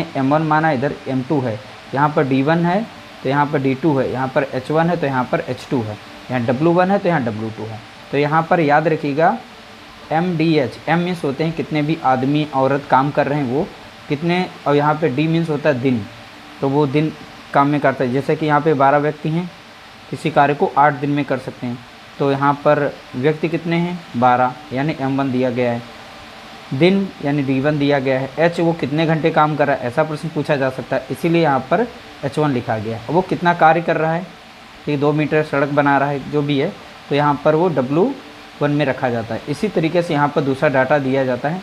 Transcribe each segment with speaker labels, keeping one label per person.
Speaker 1: मैंने M1 माना, इधर M2 है, यहाँ पर D1 है तो यहाँ पर D2 है, यहाँ पर H1 है तो यहाँ पर H2 है, यहाँ W1 है तो यहाँ W2 है। तो यहाँ पर याद रखिएगा MDH, M मीन्स होते हैं कितने भी आदमी औरत काम कर रहे हैं वो कितने, और यहाँ पे D मीन्स होता है दिन, तो वो दिन काम में करता है। जैसे कि यहाँ पे 12 व्यक्ति हैं, किसी कार्य को 8 दिन में कर सकते हैं, तो यहाँ पर व्यक्ति कितने हैं 12, यानी M1 दिया गया है। दिन यानी D1 दिया गया है। H वो कितने घंटे काम कर रहा है, ऐसा प्रश्न पूछा जा सकता है, इसीलिए यहाँ पर H1 लिखा गया है। वो कितना कार्य कर रहा है कि 2 मीटर सड़क बना रहा है, जो भी है, तो यहाँ पर वो W1 में रखा जाता है। इसी तरीके से यहाँ पर दूसरा डाटा दिया जाता है।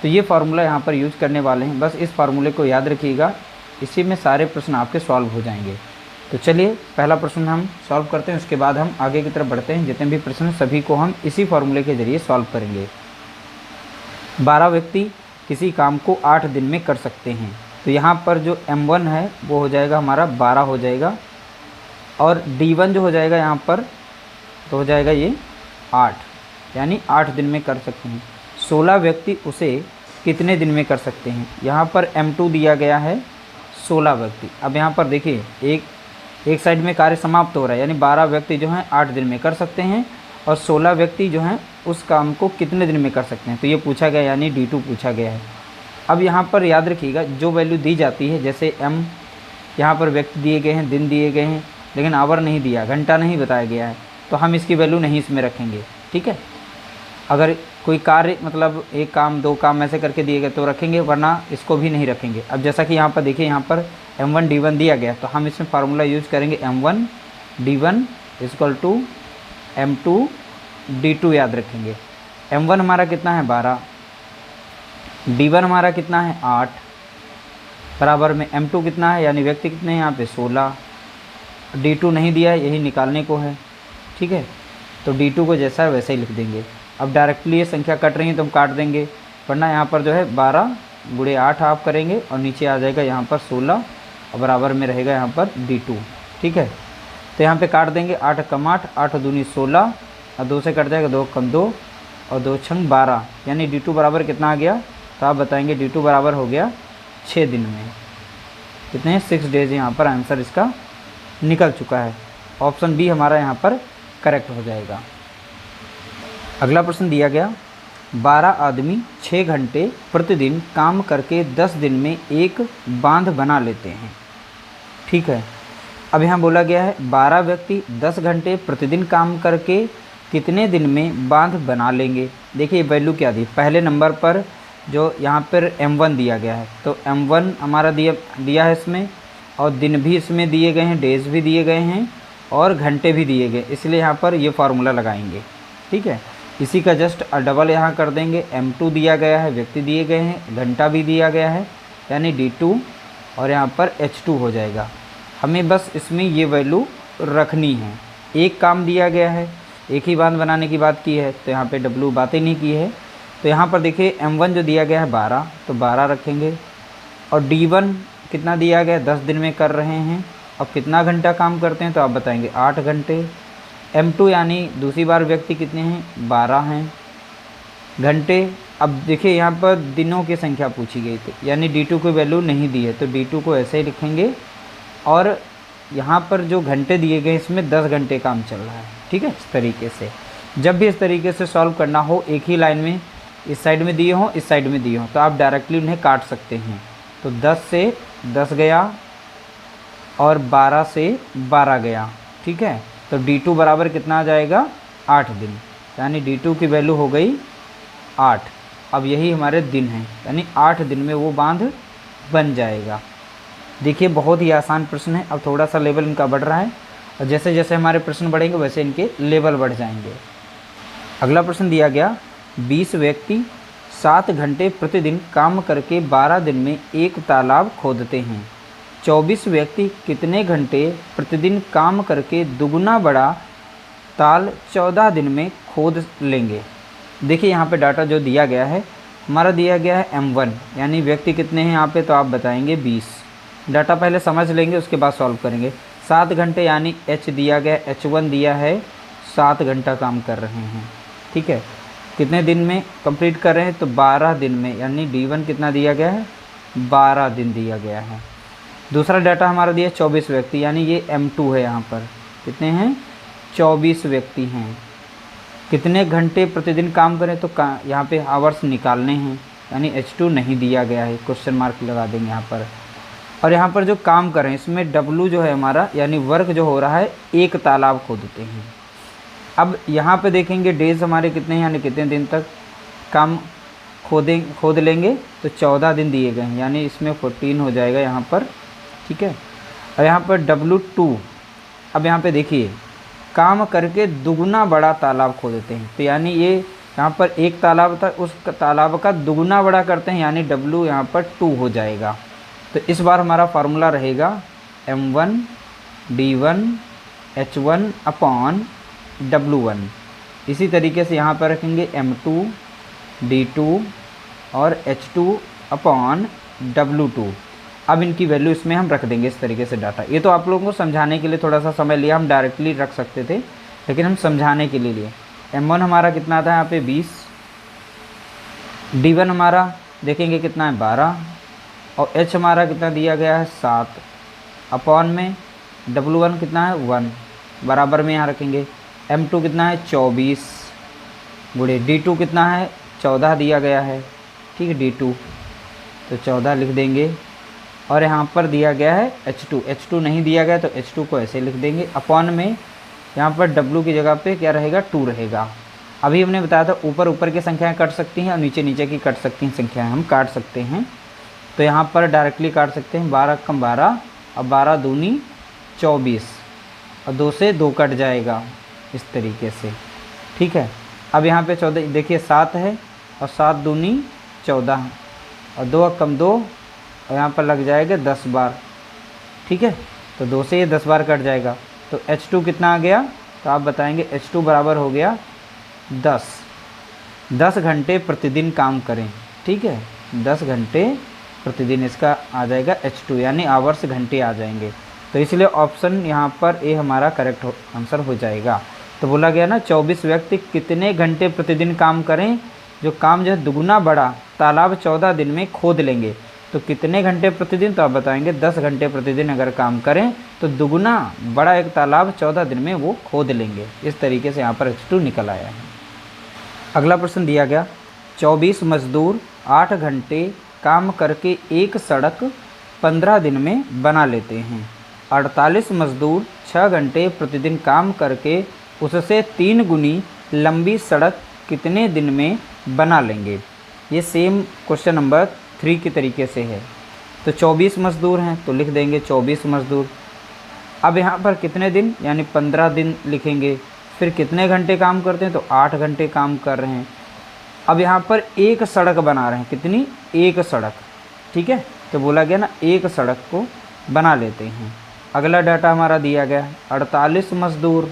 Speaker 1: तो ये फार्मूला यहाँ पर यूज करने वाले हैं, बस इस फार्मूले को याद रखिएगा, इसी में सारे प्रश्न आपके सॉल्व हो जाएंगे। तो चलिए पहला प्रश्न हम सॉल्व करते हैं, उसके बाद हम आगे की तरफ बढ़ते हैं। जितने भी प्रश्न सभी को हम इसी फार्मूले के जरिए सॉल्व करेंगे। 12 व्यक्ति किसी काम को 8 दिन में कर सकते हैं, तो यहाँ पर जो M1 है वो हो जाएगा हमारा 12 हो जाएगा, और D1 जो हो जाएगा यहाँ पर तो हो जाएगा ये 8, यानी 8 दिन में कर सकते हैं। 16 व्यक्ति उसे कितने दिन में कर सकते हैं, यहाँ पर M2 दिया गया है 16 व्यक्ति। अब यहाँ पर देखिए एक साइड में कार्य समाप्त हो रहा है, यानी 12 व्यक्ति जो हैं 8 दिन में कर सकते हैं, और 16 व्यक्ति जो हैं उस काम को कितने दिन में कर सकते हैं, तो ये पूछा गया, यानी D2 पूछा गया है। अब यहाँ पर याद रखिएगा जो वैल्यू दी जाती है, जैसे M यहाँ पर व्यक्ति दिए गए हैं, दिन दिए गए हैं, लेकिन आवर नहीं दिया, घंटा नहीं बताया गया है, तो हम इसकी वैल्यू नहीं इसमें रखेंगे, ठीक है। अगर कोई कार्य मतलब एक काम 2 काम ऐसे करके दिए गए तो रखेंगे, वरना इसको भी नहीं रखेंगे। अब जैसा कि यहाँ पर देखिए, यहाँ पर M1 D1 दिया गया, तो हम इसमें फार्मूला यूज करेंगे M1 D1 = M2 D2 याद रखेंगे। M1 हमारा कितना है 12, D1 हमारा कितना है 8, बराबर में M2 कितना है, यानी व्यक्ति कितने हैं यहाँ पे 16, D2 नहीं दिया है, यही निकालने को है, ठीक है। तो D2 को जैसा है वैसे ही लिख देंगे। अब डायरेक्टली ये संख्या कट रही है तो हम काट देंगे, वरना यहाँ पर जो है 12 × 8 आप करेंगे, और नीचे आ जाएगा यहाँ पर 16, और बराबर में रहेगा यहाँ पर D2, ठीक है। तो यहाँ पे काट देंगे, 8 × 8, 8 दूनी 16, और 2 से कट जाएगा, 2 × 2 और 2 × 12, यानी D2 बराबर कितना आ गया, तो आप बताएंगे D2 बराबर हो गया 6 दिन में। कितने 6 डेज, यहाँ पर आंसर इसका निकल चुका है। ऑप्शन बी हमारा यहाँ पर करेक्ट हो जाएगा। अगला प्रश्न दिया गया, 12 आदमी 6 घंटे प्रतिदिन काम करके 10 दिन में एक बांध बना लेते हैं, ठीक है। अब यहाँ बोला गया है 12 व्यक्ति 10 घंटे प्रतिदिन काम करके कितने दिन में बांध बना लेंगे। देखिए वैल्यू क्या दी, पहले नंबर पर जो यहाँ पर M1 दिया गया है, तो M1 हमारा दिया है इसमें, और दिन भी इसमें दिए गए हैं, डेज भी दिए गए हैं, और घंटे भी दिए गए, इसलिए यहाँ पर ये फार्मूला लगाएंगे, ठीक है। इसी का जस्ट डबल यहाँ कर देंगे। M2 दिया गया है, व्यक्ति दिए गए हैं, घंटा भी दिया गया है, यानी D2, और यहाँ पर H2 हो जाएगा। हमें बस इसमें ये वैल्यू रखनी है। एक काम दिया गया है, एक ही बांध बनाने की बात की है, तो यहाँ पे W बातें नहीं की है। तो यहाँ पर देखिए M1 जो दिया गया है 12, तो 12 रखेंगे, और D1 कितना दिया गया 10 दिन में कर रहे हैं। अब कितना घंटा काम करते हैं, तो आप बताएंगे 8 घंटे। M2 यानी दूसरी बार व्यक्ति कितने हैं 12 हैं घंटे। अब देखिए यहाँ पर दिनों की संख्या पूछी गई थी, यानी D2 को वैल्यू नहीं दी है, तो D2 को ऐसे ही लिखेंगे, और यहाँ पर जो घंटे दिए गए इसमें 10 घंटे काम चल रहा है, ठीक है। इस तरीके से जब भी इस तरीके से सॉल्व करना हो, एक ही लाइन में इस साइड में दिए हों, इस साइड में दिए हों, तो आप डायरेक्टली उन्हें काट सकते हैं। तो 10 से 10 गया, और 12 से 12 गया, ठीक है। तो D2 बराबर कितना आ जाएगा 8 दिन, यानी D2 की वैल्यू हो गई 8। अब यही हमारे दिन हैं, यानी 8 दिन में वो बांध बन जाएगा। देखिए बहुत ही आसान प्रश्न है। अब थोड़ा सा लेवल इनका बढ़ रहा है, और जैसे जैसे हमारे प्रश्न बढ़ेंगे वैसे इनके लेवल बढ़ जाएंगे। अगला प्रश्न दिया गया, 20 व्यक्ति 7 घंटे प्रतिदिन काम करके 12 दिन में एक तालाब खोदते हैं। 24 व्यक्ति कितने घंटे प्रतिदिन काम करके दुगुना बड़ा ताल 14 दिन में खोद लेंगे। देखिए यहाँ पे डाटा जो दिया गया है, हमारा दिया गया है M1, यानी व्यक्ति कितने हैं यहाँ पे, तो आप बताएंगे 20। डाटा पहले समझ लेंगे, उसके बाद सॉल्व करेंगे। 7 घंटे यानी H दिया गया, H1 दिया है, 7 घंटा काम कर रहे हैं, ठीक है। कितने दिन में कंप्लीट कर रहे हैं, तो 12 दिन में, यानी D1 कितना दिया गया है 12 दिन दिया गया है। दूसरा डाटा हमारा दिया 24 व्यक्ति, यानी ये M2 है। यहाँ पर कितने हैं? 24 व्यक्ति हैं। कितने घंटे प्रतिदिन काम करें, तो यहाँ पे आवर्स निकालने हैं, यानी H2 नहीं दिया गया है, क्वेश्चन मार्क लगा देंगे यहाँ पर। और यहाँ पर जो काम करें इसमें W जो है हमारा, यानी वर्क जो हो रहा है, एक तालाब खोदते हैं। अब यहाँ पे देखेंगे डेज हमारे कितने हैं, यानी कितने दिन तक काम खोद लेंगे, तो 14 दिन दिए गए हैं, यानी इसमें 14 हो जाएगा यहाँ पर, ठीक है। और यहाँ पर W2, अब यहाँ पे देखिए काम करके दुगना बड़ा तालाब खोदते हैं, तो यानी ये यहाँ पर एक तालाब था, उस तालाब का दुगना बड़ा करते हैं, यानी W यहाँ पर 2 हो जाएगा। तो इस बार हमारा फार्मूला रहेगा M1 D1 H1 upon W1। इसी तरीके से यहाँ पर रखेंगे M2 D2 और H2 अपॉन W2। अब इनकी वैल्यू इसमें हम रख देंगे इस तरीके से डाटा। ये तो आप लोगों को समझाने के लिए थोड़ा सा समय लिया, हम डायरेक्टली रख सकते थे, लेकिन हम समझाने के लिए लिए। M1 हमारा कितना था यहाँ पे 20, D1 हमारा देखेंगे कितना है 12, और H हमारा कितना दिया गया है 7, अपॉन में W1 कितना है 1, बराबर में यहाँ रखेंगे। M2 कितना है 24 गुणे D2 कितना है 14 दिया गया है, ठीक है D2, तो 14 लिख देंगे। और यहाँ पर दिया गया है H2 नहीं दिया गया, तो H2 को ऐसे लिख देंगे, अपॉन में यहाँ पर W की जगह पे क्या रहेगा 2 रहेगा। अभी हमने बताया था ऊपर ऊपर की संख्याएं कट सकती हैं और नीचे नीचे की कट सकती हैं संख्याएं, हम काट सकते हैं। तो यहाँ पर डायरेक्टली काट सकते हैं, 12 कम 12 और 12 दूनी 24, और 2 से 2 कट जाएगा इस तरीके से, ठीक है। अब यहाँ पे 14 देखिए 7 है, और 7 दूनी 14, और 2 कम 2, और यहाँ पर लग जाएगा 10 बार, ठीक है। तो 2 से ये 10 बार कट जाएगा, तो H2 कितना आ गया, तो आप बताएंगे H2 बराबर हो गया 10 घंटे प्रतिदिन काम करें, ठीक है। 10 घंटे प्रतिदिन इसका आ जाएगा H2, यानी आवर्स घंटे आ जाएंगे। तो इसलिए ऑप्शन यहाँ पर ए हमारा करेक्ट आंसर हो जाएगा। तो बोला गया ना 24 व्यक्ति कितने घंटे प्रतिदिन काम करें, जो काम जो है दुगना बड़ा तालाब 14 दिन में खोद लेंगे। तो कितने घंटे प्रतिदिन, तो आप बताएंगे 10 घंटे प्रतिदिन अगर काम करें तो दुगना बड़ा एक तालाब 14 दिन में वो खोद लेंगे। इस तरीके से यहाँ पर H2 निकल आया है। अगला प्रश्न दिया गया 24 मजदूर 8 घंटे काम करके एक सड़क 15 दिन में बना लेते हैं। 48 मजदूर 6 घंटे प्रतिदिन काम करके उससे 3 गुनी लंबी सड़क कितने दिन में बना लेंगे। ये सेम क्वेश्चन नंबर 3 के तरीके से है। तो 24 मजदूर हैं तो लिख देंगे 24 मजदूर। अब यहाँ पर कितने दिन, यानी 15 दिन लिखेंगे। फिर कितने घंटे काम करते हैं, तो 8 घंटे काम कर रहे हैं। अब यहाँ पर एक सड़क बना रहे हैं, कितनी, एक सड़क, ठीक है। तो बोला गया ना एक सड़क को बना लेते हैं। अगला डाटा हमारा दिया गया 48 मजदूर,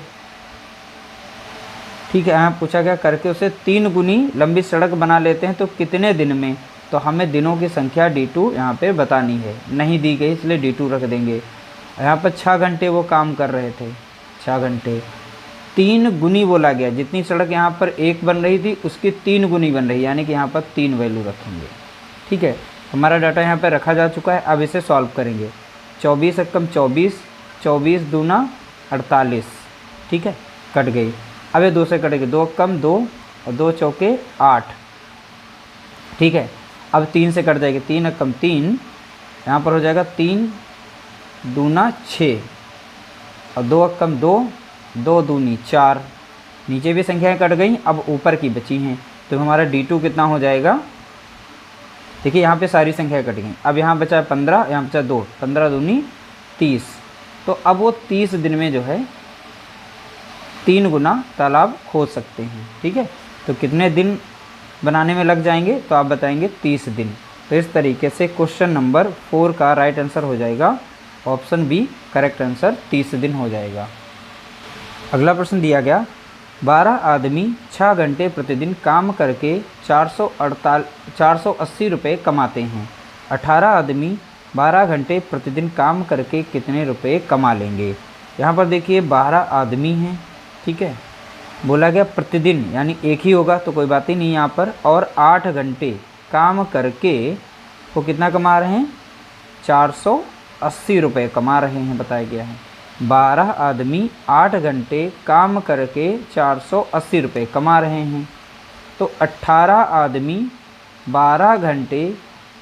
Speaker 1: ठीक है। यहाँ पूछा गया करके उसे 3 गुनी लंबी सड़क बना लेते हैं तो कितने दिन में। तो हमें दिनों की संख्या D2 यहाँ पे बतानी है, नहीं दी गई इसलिए D2 रख देंगे। यहाँ पर 6 घंटे वो काम कर रहे थे, 6 घंटे 3 गुनी बोला गया, जितनी सड़क यहाँ पर एक बन रही थी उसकी 3 गुनी बन रही, यानी कि यहाँ पर 3 वैल्यू रखेंगे, ठीक है। हमारा डाटा यहाँ पर रखा जा चुका है। अब इसे सॉल्व करेंगे। 24 एकम 24, 24 दूना 48, ठीक है, कट गई। अब ये 2 से कटेगी, 2 कम 2 और 2 चौके 8, ठीक है। अब 3 से कट जाएगी, 3 कम 3, यहाँ पर हो जाएगा 3 दूना 6 और 2 कम 2, 2 दूनी 4। नीचे भी संख्याएं कट गई, अब ऊपर की बची हैं। तो हमारा D2 कितना हो जाएगा, देखिए यहाँ पे सारी संख्याएं कट गई। अब यहाँ बचा 15, यहाँ बचा 2, 15 दूनी 30। तो अब वो 30 दिन में जो है 3 गुना तालाब खोद सकते हैं, ठीक है। तो कितने दिन बनाने में लग जाएंगे, तो आप बताएंगे 30 दिन। तो इस तरीके से क्वेश्चन नंबर 4 का राइट आंसर हो जाएगा ऑप्शन बी, करेक्ट आंसर 30 दिन हो जाएगा। अगला प्रश्न दिया गया 12 आदमी 6 घंटे प्रतिदिन काम करके 480 रुपये कमाते हैं। 18 आदमी 12 घंटे प्रतिदिन काम करके कितने रुपए कमा लेंगे। यहाँ पर देखिए 12 आदमी हैं, ठीक है। बोला गया प्रतिदिन, यानी एक ही होगा तो कोई बात ही नहीं यहाँ पर। और 8 घंटे काम करके वो कितना कमा रहे हैं, 480 रुपये कमा रहे हैं, बताया गया है। 12 आदमी 8 घंटे काम करके 480 रुपये कमा रहे हैं। तो 18 आदमी 12 घंटे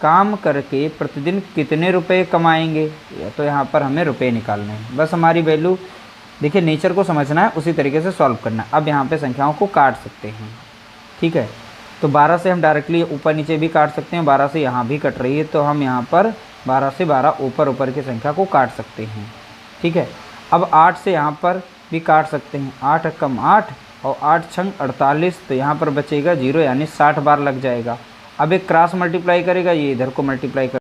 Speaker 1: काम करके प्रतिदिन कितने रुपए कमाएंगे, तो यहाँ पर हमें रुपए निकालने हैं। बस हमारी वैल्यू देखिए, नेचर को समझना है, उसी तरीके से सॉल्व करना है। अब यहाँ पे संख्याओं को काट सकते हैं, ठीक है। तो 12 से हम डायरेक्टली ऊपर नीचे भी काट सकते हैं, 12 से यहाँ भी कट रही है, तो हम यहाँ पर 12 से 12 ऊपर की संख्या को काट सकते हैं, ठीक है। अब 8 से यहाँ पर भी काट सकते हैं, 8 कम 8 और 8 छंग 48, तो यहाँ पर बचेगा 0, यानी 60 बार लग जाएगा। अब एक क्रॉस मल्टीप्लाई करेगा, ये इधर को मल्टीप्लाई कर